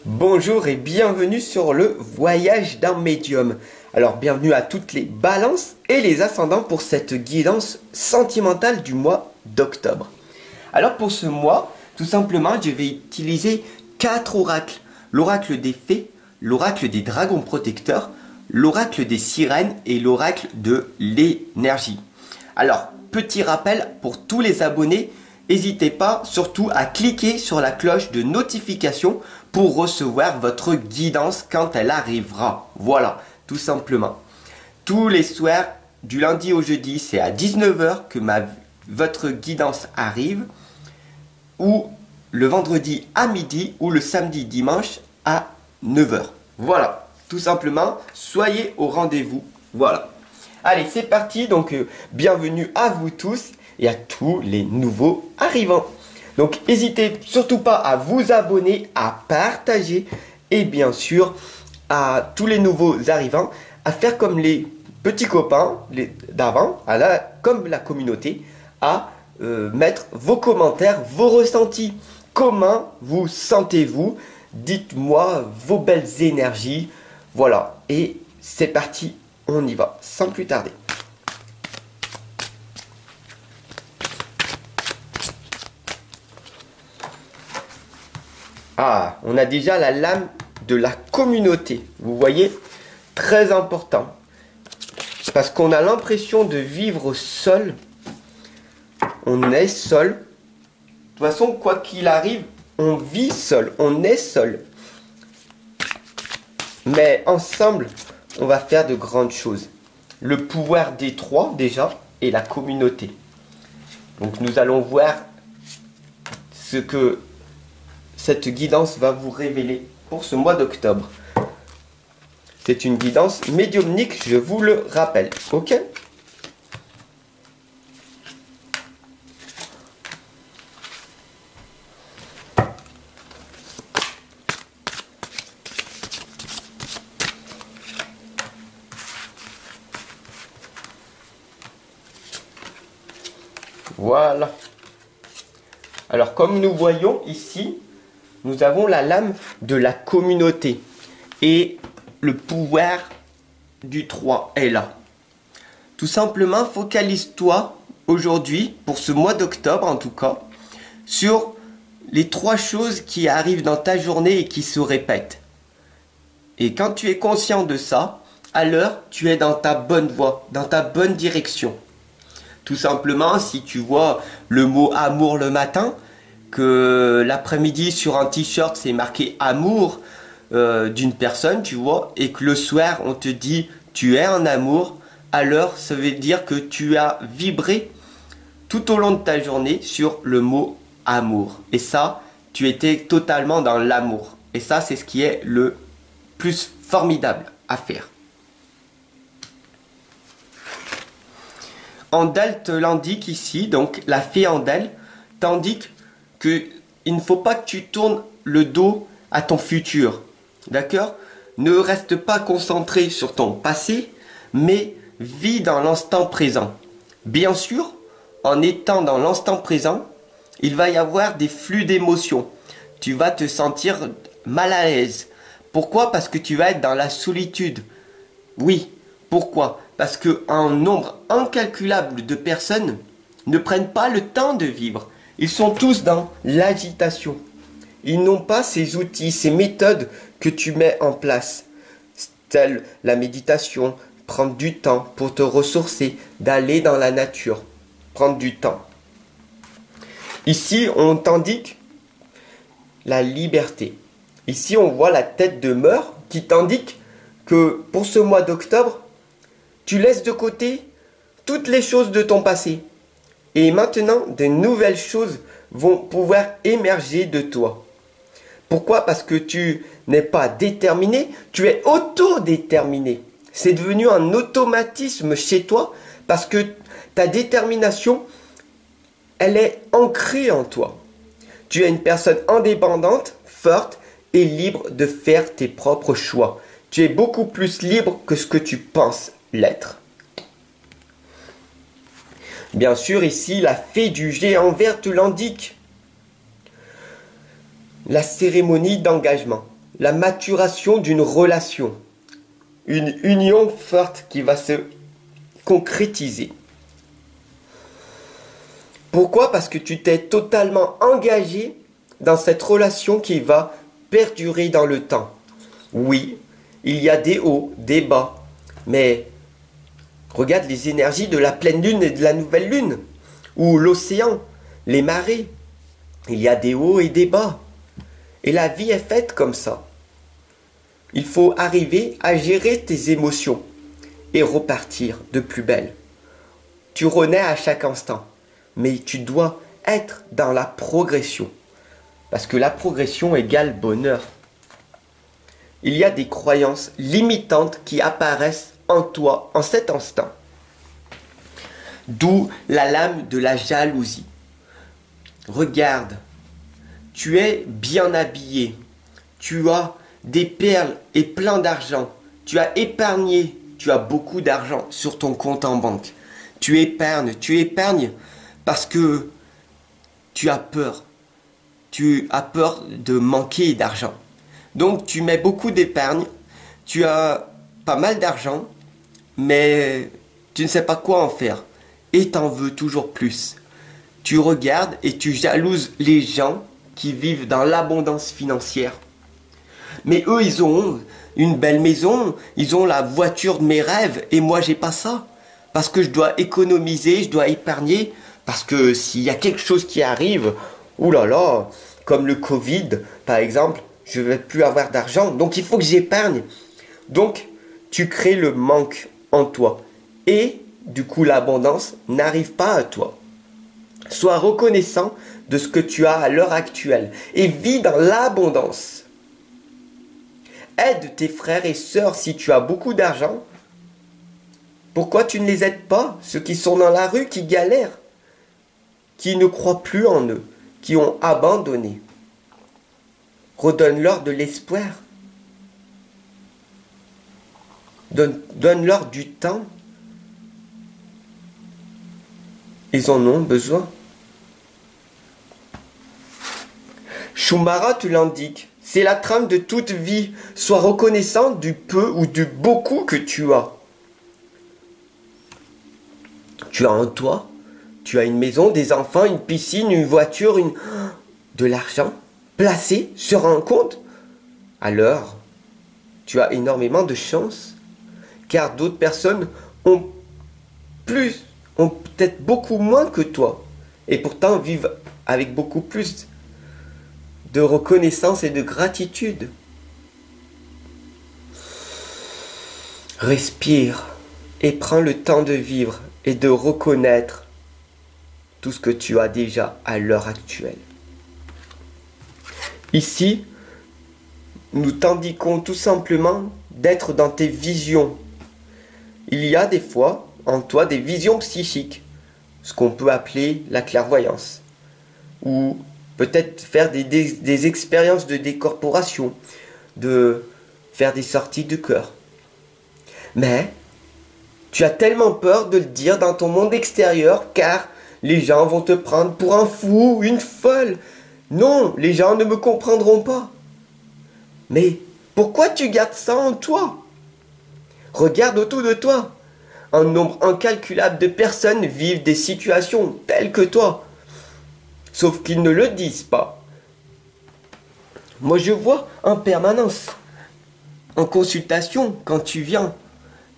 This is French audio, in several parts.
Bonjour et bienvenue sur le voyage d'un médium. Alors bienvenue à toutes les balances et les ascendants pour cette guidance sentimentale du mois d'octobre. Alors pour ce mois, tout simplement, je vais utiliser 4 oracles. L'oracle des fées, l'oracle des dragons protecteurs, l'oracle des sirènes et l'oracle de l'énergie. Alors, petit rappel pour tous les abonnés, n'hésitez pas surtout à cliquer sur la cloche de notification pour recevoir votre guidance quand elle arrivera. Voilà, tout simplement. Tous les soirs, du lundi au jeudi, c'est à 19 h que votre guidance arrive, ou le vendredi à midi, ou le samedi dimanche à 9 h. Voilà, tout simplement, soyez au rendez-vous. Voilà. Allez, c'est parti. Donc, bienvenue à vous tous et à tous les nouveaux arrivants. Donc, n'hésitez surtout pas à vous abonner, à partager et bien sûr, à tous les nouveaux arrivants, à faire comme les petits copains d'avant, comme la communauté, à mettre vos commentaires, vos ressentis. Comment vous sentez-vous? Dites-moi vos belles énergies. Voilà, et c'est parti, on y va, sans plus tarder. Ah, on a déjà la lame de la communauté. Vous voyez, très important. Parce qu'on a l'impression de vivre seul. On est seul. De toute façon, quoi qu'il arrive, on vit seul. On est seul. Mais ensemble, on va faire de grandes choses. Le pouvoir des trois, déjà, et la communauté. Donc, nous allons voir ce que cette guidance va vous révéler pour ce mois d'octobre. C'est une guidance médiumnique, je vous le rappelle. Ok? Voilà. Alors, comme nous voyons ici, nous avons la lame de la communauté. Et le pouvoir du 3 est là. Tout simplement, focalise-toi aujourd'hui, pour ce mois d'octobre en tout cas, sur les 3 choses qui arrivent dans ta journée et qui se répètent. Et quand tu es conscient de ça, alors tu es dans ta bonne voie, dans ta bonne direction. Tout simplement, si tu vois le mot amour le matin, que l'après-midi sur un t-shirt c'est marqué amour d'une personne, tu vois, et que le soir on te dit tu es en amour, alors ça veut dire que tu as vibré tout au long de ta journée sur le mot amour. Et ça, tu étais totalement dans l'amour. Et ça, c'est ce qui est le plus formidable à faire. Andal te l'indique ici, donc la fée Andal t'indique qu'il ne faut pas que tu tournes le dos à ton futur. D'accord? Ne reste pas concentré sur ton passé, mais vis dans l'instant présent. Bien sûr, en étant dans l'instant présent, il va y avoir des flux d'émotions. Tu vas te sentir mal à l'aise. Pourquoi? Parce que tu vas être dans la solitude. Oui, pourquoi? Parce qu'un nombre incalculable de personnes ne prennent pas le temps de vivre. Ils sont tous dans l'agitation. Ils n'ont pas ces outils, ces méthodes que tu mets en place, telles la méditation, prendre du temps pour te ressourcer, d'aller dans la nature, prendre du temps. Ici, on t'indique la liberté. Ici, on voit la tête de Meur qui t'indique que pour ce mois d'octobre, tu laisses de côté toutes les choses de ton passé. Et maintenant, de nouvelles choses vont pouvoir émerger de toi. Pourquoi? Parce que tu n'es pas déterminé, tu es autodéterminé. C'est devenu un automatisme chez toi parce que ta détermination, elle est ancrée en toi. Tu es une personne indépendante, forte et libre de faire tes propres choix. Tu es beaucoup plus libre que ce que tu penses l'être. Bien sûr, ici, la fée du géant vert te l'indique. La cérémonie d'engagement. la maturation d'une relation. Une union forte qui va se concrétiser. Pourquoi? Parce que tu t'es totalement engagé dans cette relation qui va perdurer dans le temps. Oui, il y a des hauts, des bas, mais regarde les énergies de la pleine lune et de la nouvelle lune, ou l'océan, les marées. Il y a des hauts et des bas. Et la vie est faite comme ça. Il faut arriver à gérer tes émotions et repartir de plus belle. Tu renais à chaque instant, mais tu dois être dans la progression. Parce que la progression égale bonheur. Il y a des croyances limitantes qui apparaissent en toi en cet instant. D'où la lame de la jalousie. Regarde, tu es bien habillé, tu as des perles et plein d'argent, tu as épargné, tu as beaucoup d'argent sur ton compte en banque. Tu épargnes parce que tu as peur de manquer d'argent. Donc tu mets beaucoup d'épargne, tu as pas mal d'argent, mais tu ne sais pas quoi en faire et t'en veux toujours plus. Tu regardes et tu jalouses les gens qui vivent dans l'abondance financière. Mais eux, ils ont une belle maison, ils ont la voiture de mes rêves et moi, j'ai pas ça. Parce que je dois économiser, je dois épargner, parce que s'il y a quelque chose qui arrive, oulala, comme le Covid, par exemple, je vais plus avoir d'argent, donc il faut que j'épargne. Donc, tu crées le manque en toi. Et, du coup, l'abondance n'arrive pas à toi. Sois reconnaissant de ce que tu as à l'heure actuelle et vis dans l'abondance. Aide tes frères et sœurs si tu as beaucoup d'argent. Pourquoi tu ne les aides pas, ceux qui sont dans la rue, qui galèrent, qui ne croient plus en eux, qui ont abandonné? Redonne-leur de l'espoir. Donne-leur du temps. Ils en ont besoin. Shumara te l'indique. C'est la trame de toute vie. Sois reconnaissant du peu ou du beaucoup que tu as. Tu as un toit, tu as une maison, des enfants, une piscine, une voiture, de l'argent placé sur un compte. Alors, tu as énormément de chance, car d'autres personnes ont peut-être beaucoup moins que toi, et pourtant vivent avec beaucoup plus de reconnaissance et de gratitude. Respire et prends le temps de vivre et de reconnaître tout ce que tu as déjà à l'heure actuelle. Ici, nous t'indiquons tout simplement d'être dans tes visions. Il y a des fois en toi des visions psychiques, ce qu'on peut appeler la clairvoyance, ou peut-être faire des expériences de décorporation, de faire des sorties de cœur. Mais tu as tellement peur de le dire dans ton monde extérieur car les gens vont te prendre pour un fou, une folle. Non, les gens ne me comprendront pas. Mais pourquoi tu gardes ça en toi? Regarde autour de toi. Un nombre incalculable de personnes vivent des situations telles que toi. Sauf qu'ils ne le disent pas. Moi, je vois en permanence, en consultation, quand tu viens,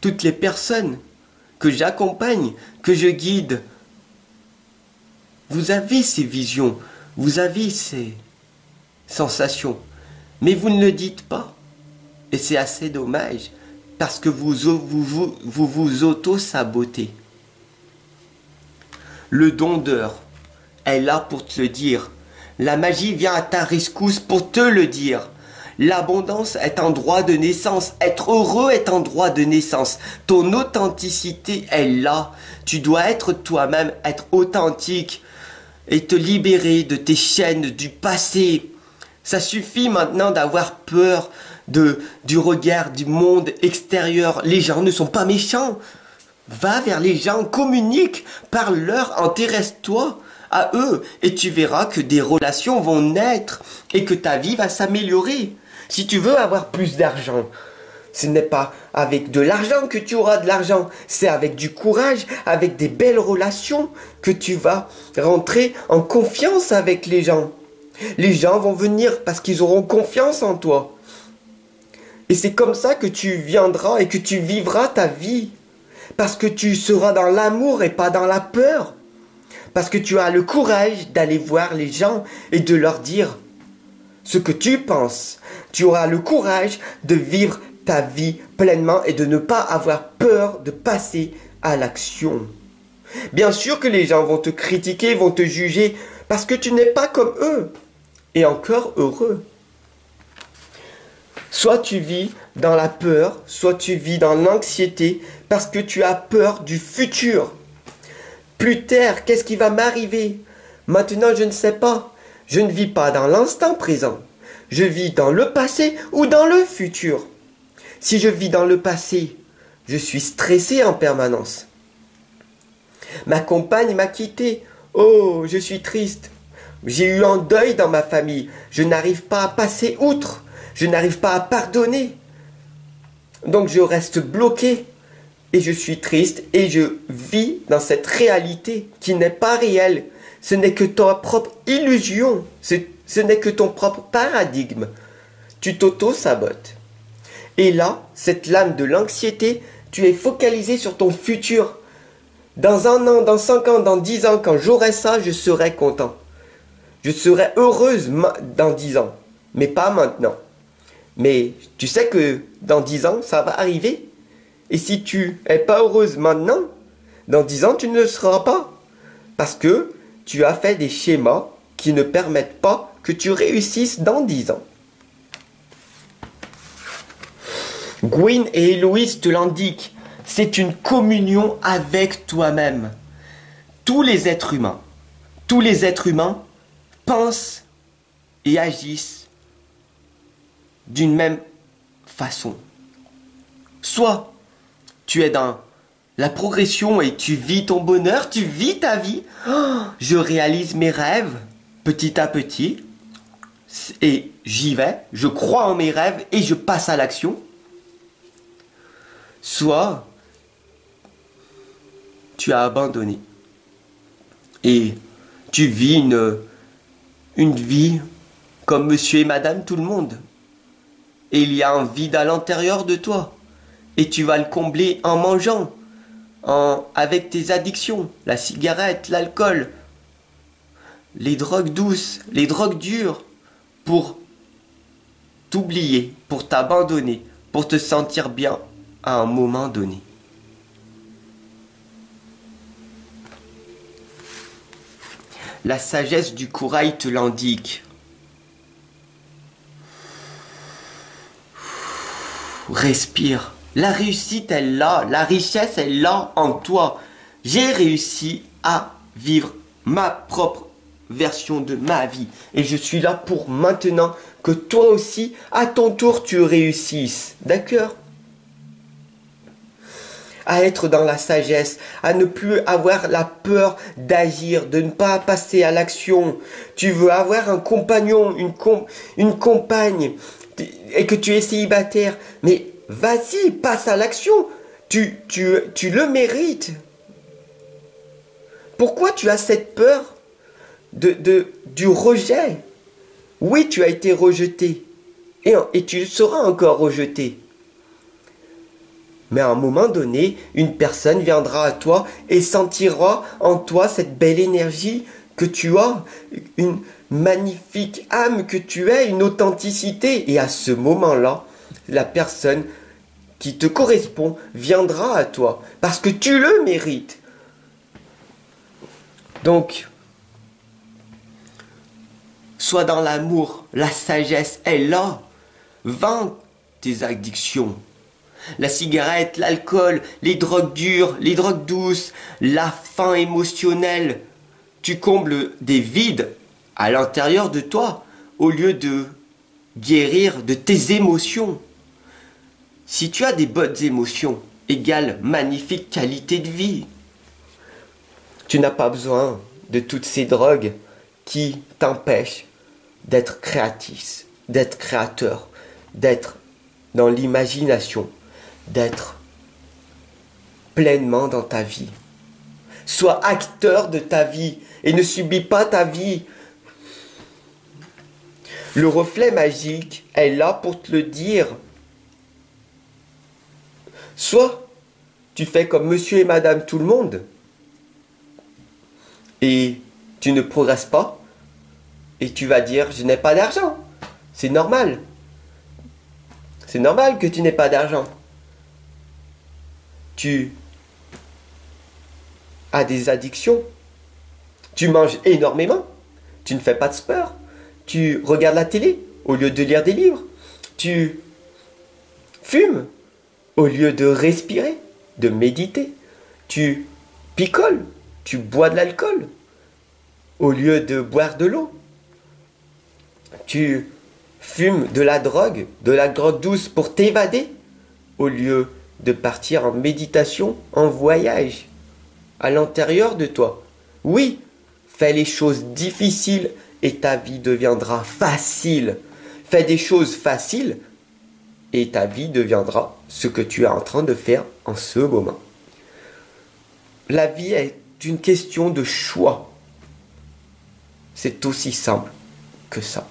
toutes les personnes que j'accompagne, que je guide, vous avez ces visions, vous avez ces sensations, mais vous ne le dites pas. Et c'est assez dommage, parce que vous auto-sabotez. Le dondeur est là pour te le dire. La magie vient à ta rescousse pour te le dire. L'abondance est un droit de naissance. Être heureux est un droit de naissance. Ton authenticité est là. Tu dois être toi-même, être authentique et te libérer de tes chaînes du passé. Ça suffit maintenant d'avoir peur du regard du monde extérieur. Les gens ne sont pas méchants. Va vers les gens, communique, parle-leur, intéresse-toi à eux et tu verras que des relations vont naître et que ta vie va s'améliorer. Si tu veux avoir plus d'argent, ce n'est pas avec de l'argent que tu auras de l'argent, c'est avec du courage, avec des belles relations que tu vas rentrer en confiance avec les gens. Les gens vont venir parce qu'ils auront confiance en toi. Et c'est comme ça que tu viendras et que tu vivras ta vie. Parce que tu seras dans l'amour et pas dans la peur. Parce que tu as le courage d'aller voir les gens et de leur dire ce que tu penses. Tu auras le courage de vivre ta vie pleinement et de ne pas avoir peur de passer à l'action. Bien sûr que les gens vont te critiquer, vont te juger parce que tu n'es pas comme eux. Et encore heureux. Soit tu vis dans la peur, soit tu vis dans l'anxiété parce que tu as peur du futur. Plus tard, qu'est-ce qui va m'arriver? Maintenant, je ne sais pas. Je ne vis pas dans l'instant présent. Je vis dans le passé ou dans le futur. Si je vis dans le passé, je suis stressé en permanence. Ma compagne m'a quitté. Oh, je suis triste. J'ai eu un deuil dans ma famille. Je n'arrive pas à passer outre. Je n'arrive pas à pardonner. Donc je reste bloqué. Et je suis triste et je vis dans cette réalité qui n'est pas réelle. Ce n'est que ta propre illusion. Ce n'est que ton propre paradigme. Tu t'auto-sabotes. Et là, cette lame de l'anxiété, tu es focalisé sur ton futur. Dans 1 an, dans 5 ans, dans 10 ans, quand j'aurai ça, je serai content. Je serai heureuse dans 10 ans, mais pas maintenant. Mais tu sais que dans 10 ans, ça va arriver. Et si tu n'es pas heureuse maintenant, dans 10 ans, tu ne le seras pas. Parce que tu as fait des schémas qui ne permettent pas que tu réussisses dans 10 ans. Gwyn et Héloïse te l'indiquent. C'est une communion avec toi-même. Tous les êtres humains pensent et agissent d'une même façon. Soit tu es dans la progression et tu vis ton bonheur, tu vis ta vie. Oh, je réalise mes rêves petit à petit et j'y vais, je crois en mes rêves et je passe à l'action. Soit tu as abandonné et tu vis une vie comme monsieur et madame tout le monde. Et il y a un vide à l'intérieur de toi. Et tu vas le combler en mangeant, avec tes addictions, la cigarette, l'alcool, les drogues douces, les drogues dures, pour t'oublier, pour t'abandonner, pour te sentir bien à un moment donné. La sagesse du corail te l'indique. Respire. La réussite est là, la richesse est là en toi. J'ai réussi à vivre ma propre version de ma vie. Et je suis là pour maintenant que toi aussi, à ton tour, tu réussisses. D'accord? À être dans la sagesse, à ne plus avoir la peur d'agir, de ne pas passer à l'action. Tu veux avoir un compagnon, une compagne, et que tu es célibataire, mais vas-y, passe à l'action. Tu le mérites. Pourquoi tu as cette peur du rejet? Oui, tu as été rejeté. Et tu seras encore rejeté. Mais à un moment donné, une personne viendra à toi et sentira en toi cette belle énergie que tu as, une magnifique âme que tu es, une authenticité. Et à ce moment-là, la personne qui te correspond viendra à toi parce que tu le mérites. Donc, sois dans l'amour, la sagesse est là. Vends tes addictions. La cigarette, l'alcool, les drogues dures, les drogues douces, la faim émotionnelle. Tu combles des vides à l'intérieur de toi au lieu de guérir de tes émotions. Si tu as des bonnes émotions, égale magnifique qualité de vie. Tu n'as pas besoin de toutes ces drogues qui t'empêchent d'être créatif, d'être créateur. d'être dans l'imagination, d'être pleinement dans ta vie. Sois acteur de ta vie et ne subis pas ta vie. Le reflet magique est là pour te le dire. Soit tu fais comme monsieur et madame tout le monde et tu ne progresses pas et tu vas dire je n'ai pas d'argent. C'est normal. C'est normal que tu n'aies pas d'argent. Tu as des addictions. Tu manges énormément. Tu ne fais pas de sport. Tu regardes la télé au lieu de lire des livres. Tu fumes au lieu de respirer, de méditer. Tu picoles. Tu bois de l'alcool au lieu de boire de l'eau. Tu fumes de la drogue douce pour t'évader au lieu de partir en méditation, en voyage, à l'intérieur de toi. Oui, fais les choses difficiles et ta vie deviendra facile. Fais des choses faciles et ta vie deviendra ce que tu es en train de faire en ce moment. La vie est une question de choix. C'est aussi simple que ça.